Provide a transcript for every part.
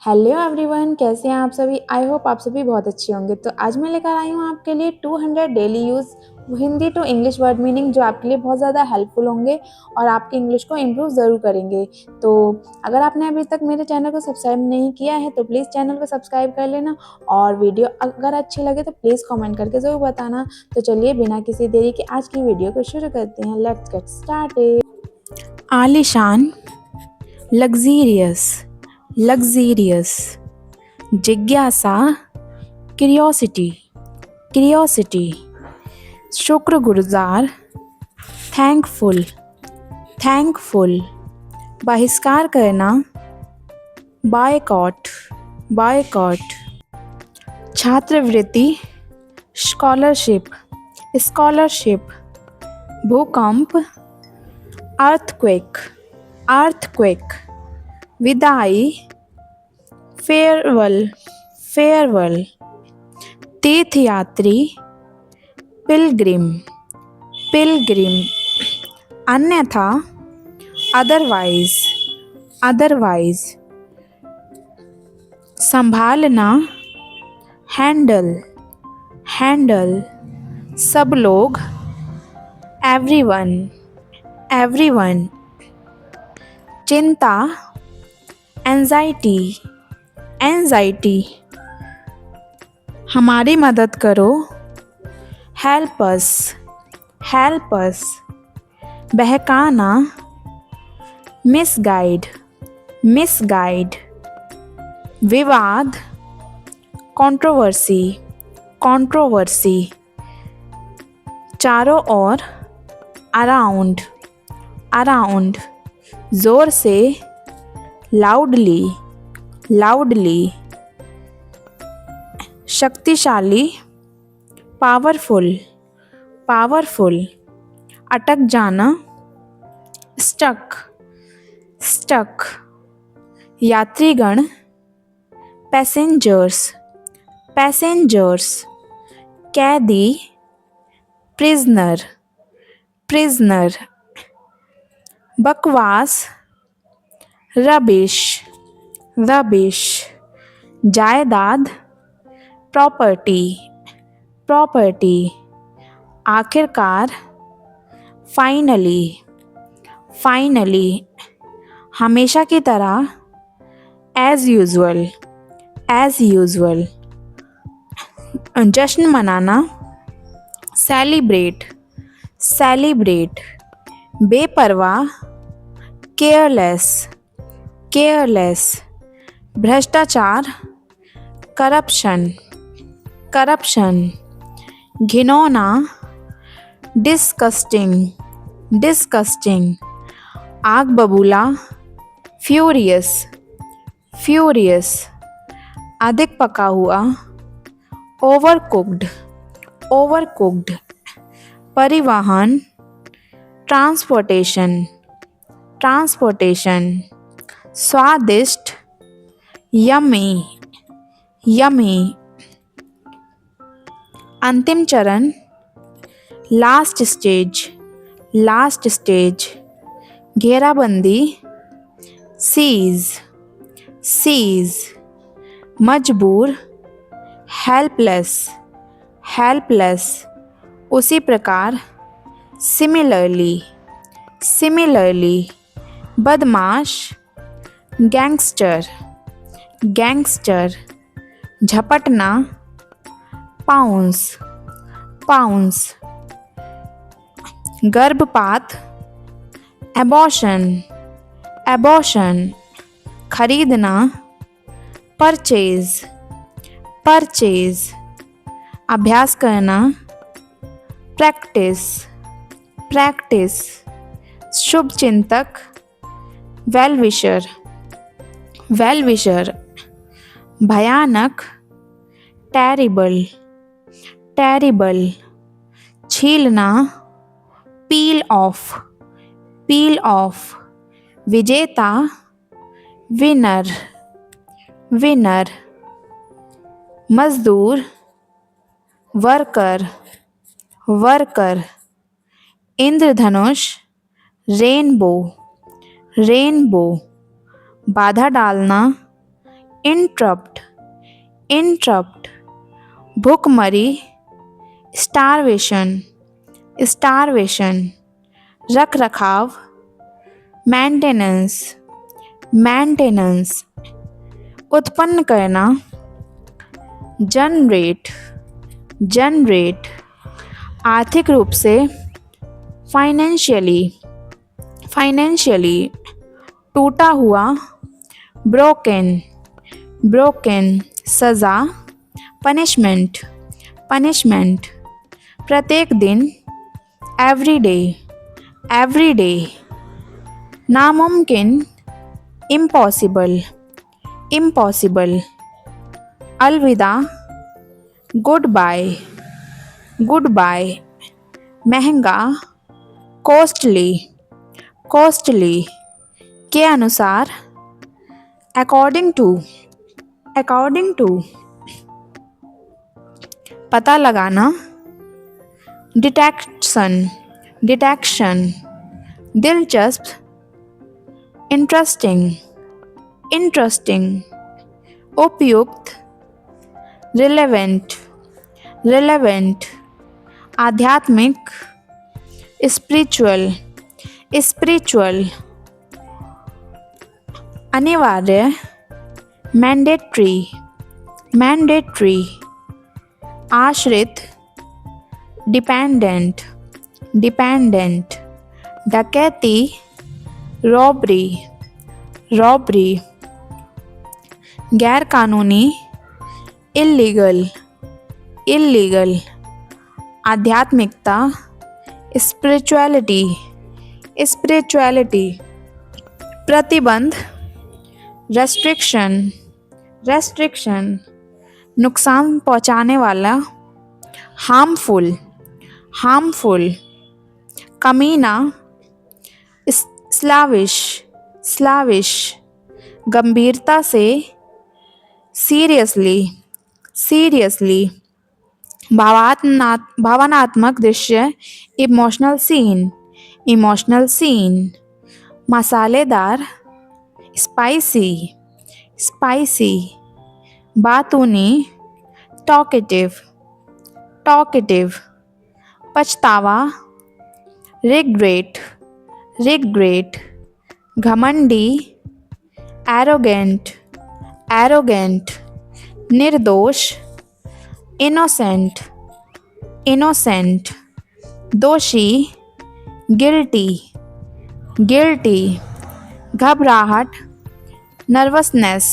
Hello everyone, कैसे हैं आप सभी। आई होप आप सभी बहुत अच्छे होंगे। तो आज मैं लेकर आई हूँ आपके लिए 200 daily use Hindi to English word meaning, जो आपके लिए बहुत ज़्यादा हेल्पफुल होंगे और आपकी इंग्लिश को इम्प्रूव ज़रूर करेंगे। तो अगर आपने अभी तक मेरे चैनल को सब्सक्राइब नहीं किया है तो प्लीज़ चैनल को सब्सक्राइब कर लेना, और वीडियो अगर अच्छी लगे तो प्लीज़ कमेंट करके ज़रूर बताना। तो चलिए बिना किसी देरी के आज की वीडियो को शुरू करते हैं। Let's get started. आलीशान, लग्जीरियस, luxurious, जिज्ञासा, curiosity, curiosity, शुक्रगुजार, thankful, thankful, बहिष्कार करना, boycott, boycott, छात्रवृत्ति, scholarship, scholarship, भूकंप, earthquake, earthquake, विदाई, फेयरवेल, फेयरवेल, तीर्थयात्री, पिलग्रिम, पिलग्रिम, अन्यथा, अदरवाइज, अदरवाइज, संभालना, हैंडल, हैंडल, सब लोग, एवरीवन, एवरीवन, चिंता, एंजाइटी, एंजाइटी, हमारी मदद करो, हेल्प अस, हेल्प अस, बहकाना, मिसगाइड, मिसगाइड, विवाद, कंट्रोवर्सी, कंट्रोवर्सी, चारों ओर, अराउंड, अराउंड, जोर से, लाउडली, लाउडली, शक्तिशाली, पावरफुल, पावरफुल, अटक जाना, स्टक, स्टक, यात्रीगण, पैसेंजर्स, पैसेंजर्स, कैदी, प्रिजनर, प्रिजनर, बकवास, रबिश, रबिश, जायदाद, प्रॉपर्टी, प्रॉपर्टी, आखिरकार, फाइनली, फाइनली, हमेशा की तरह, एज यूजुअल, एज यूजुअल, जश्न मनाना, सेलिब्रेट, सेलिब्रेट, बेपरवाह, केयरलेस, केयरलेस, भ्रष्टाचार, करप्शन, करप्शन, घिनौना, डिस्कस्टिंग, डिस्कस्टिंग, आग बबूला, फ्यूरियस, फ्यूरियस, अधिक पका हुआ, ओवरकुक्ड, ओवरकुक्ड, परिवहन, ट्रांसपोर्टेशन, ट्रांसपोर्टेशन, स्वादिष्ट, यमी, यमी, अंतिम चरण, लास्ट स्टेज, लास्ट स्टेज, घेराबंदी, सीज, सीज, मजबूर, हेल्पलेस, हेल्पलेस, उसी प्रकार, सिमिलरली, सिमिलरली, बदमाश, गैंगस्टर, गैंगस्टर, झपटना, पाउंस, पाउंस, गर्भपात, एबॉर्शन, एबॉर्शन, खरीदना, परचेज, परचेज, अभ्यास करना, प्रैक्टिस, प्रैक्टिस, शुभ चिंतक, वेल विशर, वेल विशर, भयानक, टेरिबल, टेरिबल, छीलना, पील ऑफ, पील ऑफ, विजेता, विनर, विनर, मजदूर, वर्कर, वर्कर, इंद्रधनुष, रेनबो, रेनबो, बाधा डालना, इंटरप्ट, इंटरप्ट, भूखमरी, स्टारवेशन, स्टारवेशन, रख रखाव, मेंटेनेंस, मेंटेनेंस, उत्पन्न करना, जनरेट, जनरेट, आर्थिक रूप से, फाइनेंशियली, फाइनेंशियली, टूटा हुआ, ब्रोकन, ब्रोकन, सज़ा, पनिशमेंट, पनिशमेंट, प्रत्येक दिन, एवरीडे, एवरीडे, नामुमकिन, इम्पॉसिबल, इम्पॉसिबल, अलविदा, गुड बाय, गुड बाय, महंगा, कॉस्टली, कॉस्टली, के अनुसार, अकॉर्डिंग टू, अकॉर्डिंग टू, पता लगाना, डिटेक्शन, डिटेक्शन, दिलचस्प, इंटरेस्टिंग, इंटरेस्टिंग, उपयुक्त, रिलेवेंट, रिलेवेंट, आध्यात्मिक, स्पिरिचुअल, स्पिरिचुअल, अनिवार्य, मैंडेटरी, मैंडेटरी, आश्रित, डिपेंडेंट, डिपेंडेंट, डकैती, रॉबरी, रॉबरी, गैरकानूनी, इल्लीगल, इल्लीगल, आध्यात्मिकता, स्पिरिचुअलिटी, स्पिरिचुअलिटी, प्रतिबंध, रेस्ट्रिक्शन, रेस्ट्रिक्शन, नुकसान पहुंचाने वाला, हार्मफुल, हार्मफुल, कमीना, स्लाविश, स्लाविश, गंभीरता से, सीरियसली, सीरियसली, भावनात्मक दृश्य, इमोशनल सीन, इमोशनल सीन, मसालेदार, स्पाइसी, स्पाइसी, बातूनी, टॉकेटिव, टॉकेटिव, पछतावा, रिग्रेट, रिग्रेट, घमंडी, एरोगेंट, एरोगेंट, निर्दोष, इनोसेंट, इनोसेंट, दोषी, गिल्टी, गिल्टी, घबराहट, नर्वसनेस,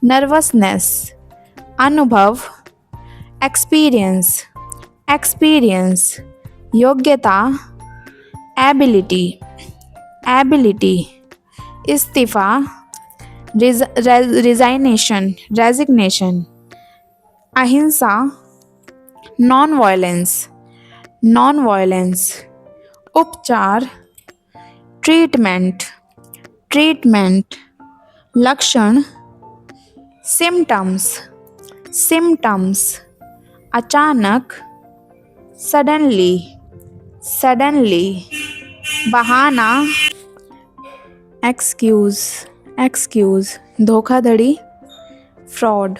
नर्वसनेस, अनुभव, एक्सपीरियंस, एक्सपीरियंस, योग्यता, एबिलिटी, एबिलिटी, इस्तीफ़ा, रिजाइनेशन, रेजिग्नेशन, अहिंसा, नॉन वायलेंस, नॉन वायलेंस, उपचार, ट्रीटमेंट, ट्रीटमेंट, लक्षण, सिम्टम्स, सिम्टम्स, अचानक, सडनली, सडनली, बहाना, एक्सक्यूज़, एक्सक्यूज़, धोखाधड़ी, फ्रॉड,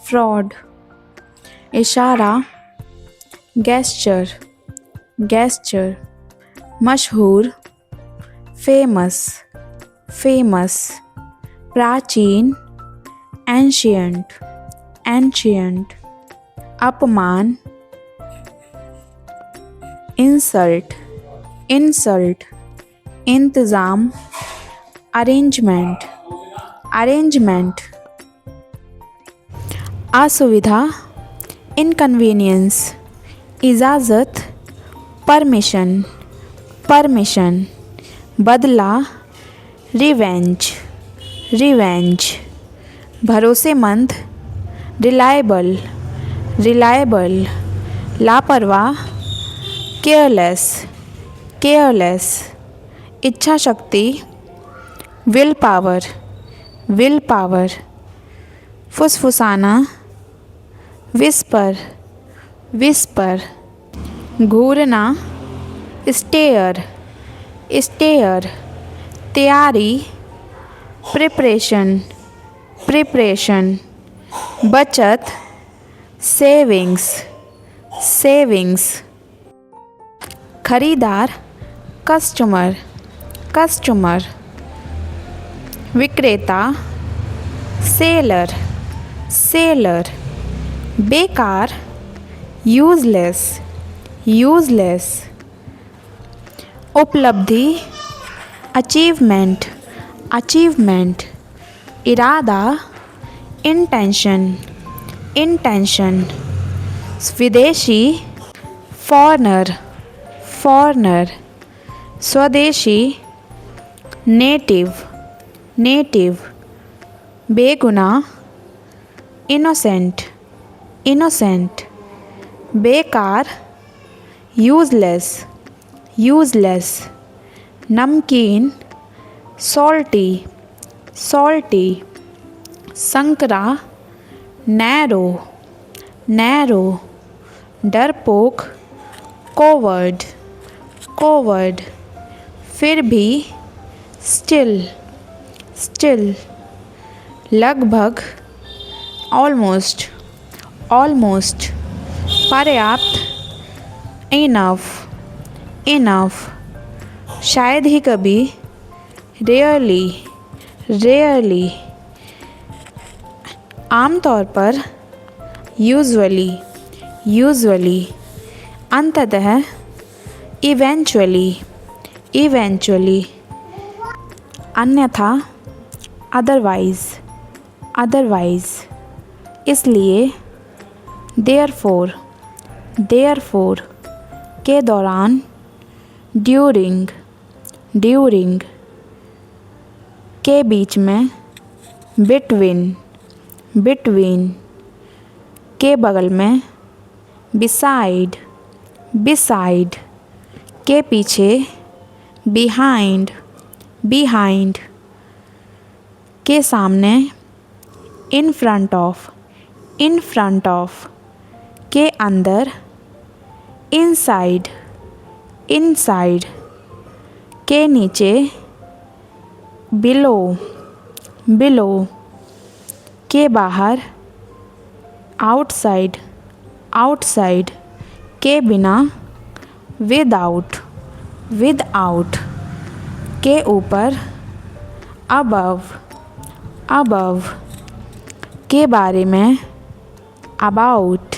फ्रॉड, इशारा, गेस्चर, गेस्चर, मशहूर, फेमस, फेमस, प्राचीन, एंशियंट, एंशियंट, अपमान, इंसल्ट, इंसल्ट, इंतज़ाम, अरेंजमेंट, अरेंजमेंट, असुविधा, इनकन्वीनियंस, इजाज़त, परमिशन, परमिशन, बदला, रिवेंज, रिवेंज, भरोसेमंद, रिलायबल, रिलायबल, लापरवाह, केयरलेस, केयरलेस, इच्छा शक्ति, विल पावर, विल पावर, फुसफुसाना, विस्पर, विस्पर, घूरना, स्टेयर, स्टेयर, तैयारी, प्रिपरेशन, प्रिपरेशन, बचत, सेविंग्स, सेविंग्स। खरीदार, कस्टमर, कस्टमर। विक्रेता, सेलर, सेलर। बेकार, यूजलेस, यूजलेस। उपलब्धि, अचीवमेंट, अचीवमेंट। इरादा, इंटेंशन, इंटेंशन। विदेशी, फॉरेनर, फॉरेनर। स्वदेशी, नेटिव, नेटिव। बेगुनाह, इनोसेंट, इनोसेंट। बेकार, यूजलेस, यूजलेस। नमकीन, सॉल्टी, सॉल्टी। संकरा, नैरो, नैरो। डरपोक, कोवर्ड, कोवर्ड। फिर भी, स्टिल, स्टिल। लगभग, ऑलमोस्ट, ऑलमोस्ट। पर्याप्त, इनफ, इनफ। शायद ही कभी, रेयरली, रेयरली। आमतौर पर, यूजुअली, यूजुअली। अंततः, इवेंचुअली, इवेंचुअली। अन्यथा, अदरवाइज, अदरवाइज। इसलिए, देयरफॉर, देयरफॉर। के दौरान, ड्यूरिंग, ड्यूरिंग। के बीच में, बिटवीन, बिटवीन। के बगल में, बिसाइड, बिसाइड। के पीछे, बिहाइंड, बिहाइंड। के सामने, in front of, in front of. के अंदर, इनसाइड, इनसाइड। के नीचे, बिलो, बिलो। के बाहर, आउटसाइड, आउटसाइड। के बिना, विदाउट, विदआउट। के ऊपर, अबव, अबव। के बारे में, अबाउट,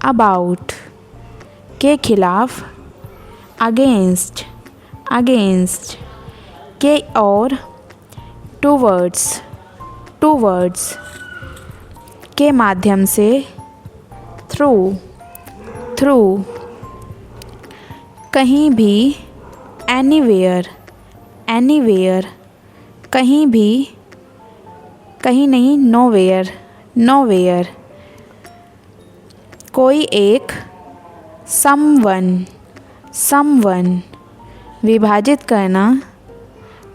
अबाउट। के खिलाफ, अगेंस्ट, अगेंस्ट। के और, टूवर्ड्स, टूवर्ड्स। के माध्यम से, थ्रू, थ्रू। कहीं भी, एनीवेयर, एनीवेयर। कहीं भी, कहीं नहीं, नोवेयर, नोवेयर। कोई एक, समवन, समवन। विभाजित करना,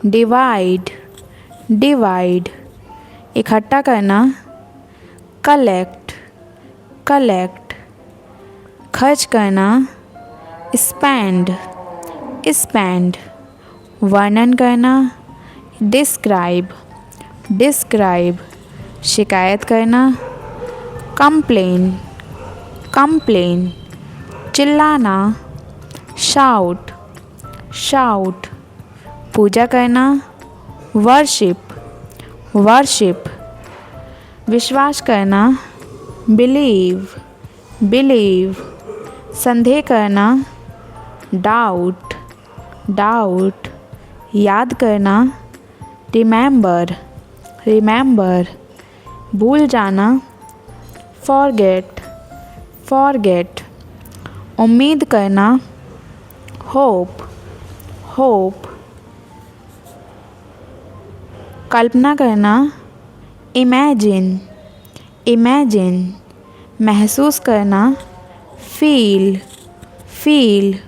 डिवाइड, डिवाइड। इकट्ठा करना, कलेक्ट, कलेक्ट। खर्च करना, स्पेंड, स्पेंड। वर्णन करना, डिस्क्राइब, डिस्क्राइब। शिकायत करना, कंप्लेन, कंप्लेन। चिल्लाना, शाउट, शाउट। पूजा करना, वर्शिप, वर्शिप। विश्वास करना, बिलीव, बिलीव। संदेह करना, डाउट, डाउट। याद करना, रिमेंबर, रिमेंबर। भूल जाना, फॉरगेट, फॉरगेट। उम्मीद करना, होप, होप। कल्पना करना, इमेजिन, इमेजिन। महसूस करना, फील, फील।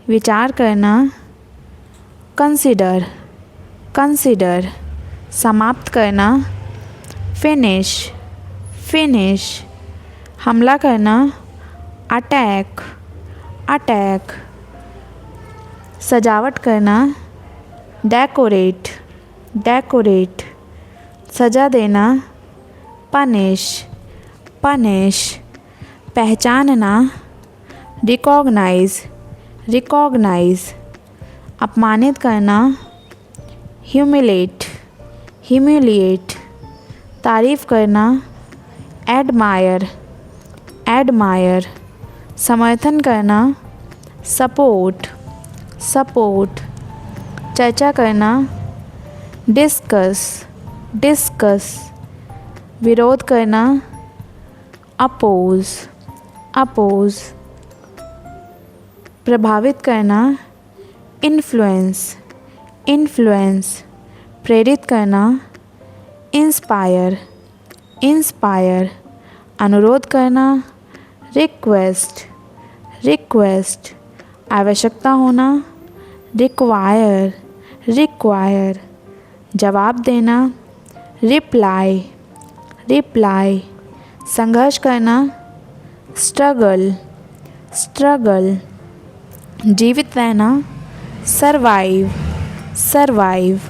विचार करना, कंसिडर, कंसिडर। समाप्त करना, फिनिश, फिनिश। हमला करना, अटैक, अटैक। सजावट करना, डेकोरेट, डेकोरेट। सजा देना, पनिश, पनिश। पहचानना, रिकॉग्नाइज, रिकॉग्नाइज। अपमानित करना, ह्यूमिलेट, ह्यूमिलिएट। तारीफ़ करना, एडमायर, एडमायर। समर्थन करना, सपोर्ट, सपोर्ट। चर्चा करना, डिस्कस, डिस्कस। विरोध करना, अपोज, अपोज। प्रभावित करना, इन्फ्लुएंस, इन्फ्लुएंस। प्रेरित करना, इंस्पायर, इंस्पायर। अनुरोध करना, रिक्वेस्ट, रिक्वेस्ट। आवश्यकता होना, रिक्वायर, रिक्वायर। जवाब देना, रिप्लाई, रिप्लाई। संघर्ष करना, स्ट्रगल, स्ट्रगल। जीवित रहना, सर्वाइव, सर्वाइव।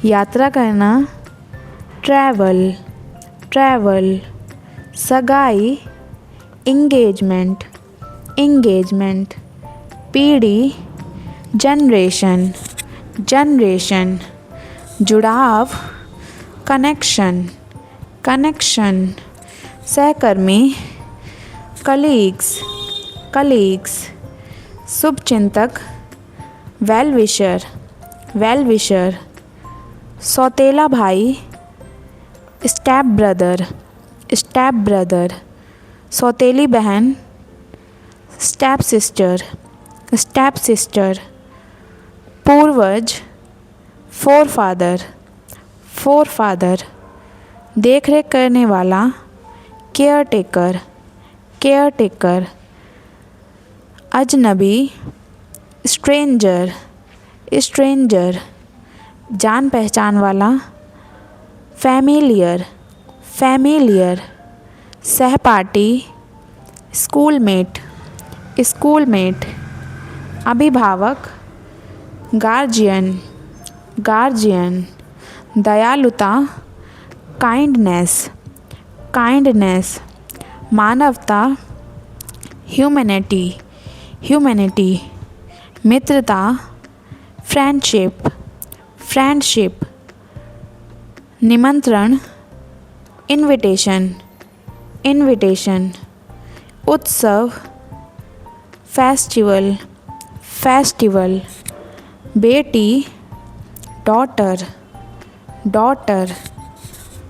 यात्रा करना, ट्रैवल, ट्रैवल। सगाई, इंगेजमेंट, इंगेजमेंट। पीढ़ी, जनरेशन, जनरेशन। जुड़ाव, कनेक्शन, कनेक्शन। सहकर्मी, कलीग्स, कलीग्स। शुभचिंतक, वेल विशर, वेल विशर। सौतेला भाई, स्टेप ब्रदर, स्टेप ब्रदर। सौतेली बहन, स्टेप सिस्टर, स्टेप सिस्टर। पूर्वज, फोर फादर, फोर फादर। देख रेख करने वाला, केयर टेकर, केयर टेकर। अजनबी, स्ट्रेंजर, स्ट्रेंजर। जान पहचान वाला, फैमिलियर, फैमिलियर। सहपाठी, स्कूलमेट, स्कूलमेट। अभिभावक, गार्जियन, गार्जियन। दयालुता, काइंडनेस, काइंडनेस। मानवता, ह्यूमैनिटी, ह्यूमैनिटी। मित्रता, फ्रेंडशिप, फ्रेंडशिप। निमंत्रण, इनविटेशन, इनविटेशन। उत्सव, फेस्टिवल, फेस्टिवल। बेटी, डॉटर, डॉटर।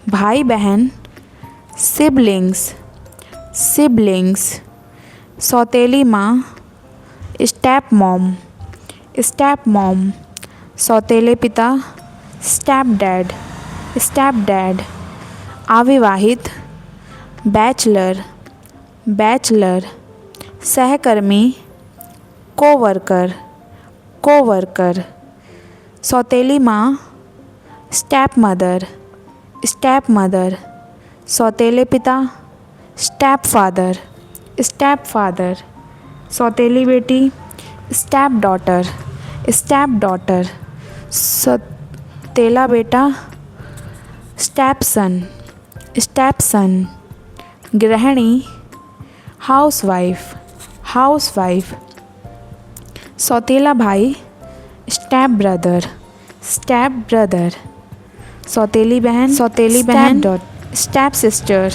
भाई बहन, सिबलिंग्स, सिबलिंग्स। सौतेली माँ, स्टेप मॉम, स्टेप मॉम। सौतेले पिता, स्टेप डैड, स्टेप डैड। अविवाहित, बैचलर, बैचलर। सहकर्मी, कोवर्कर, कोवर्कर। सौतेली माँ, स्टेप मदर, स्टेप मदर। सौतेले पिता, स्टेप फादर, स्टेप फादर। सौतेली बेटी, स्टेप डॉटर, स्टेप डॉटर। सौतेला बेटा, स्टेप सन, स्टेप सन। गृहिणी, हाउसवाइफ, हाउसवाइफ। सौतेला भाई, स्टेप ब्रदर, स्टेप ब्रदर। सौतेली बहन, सौतेली बहन। Step sister,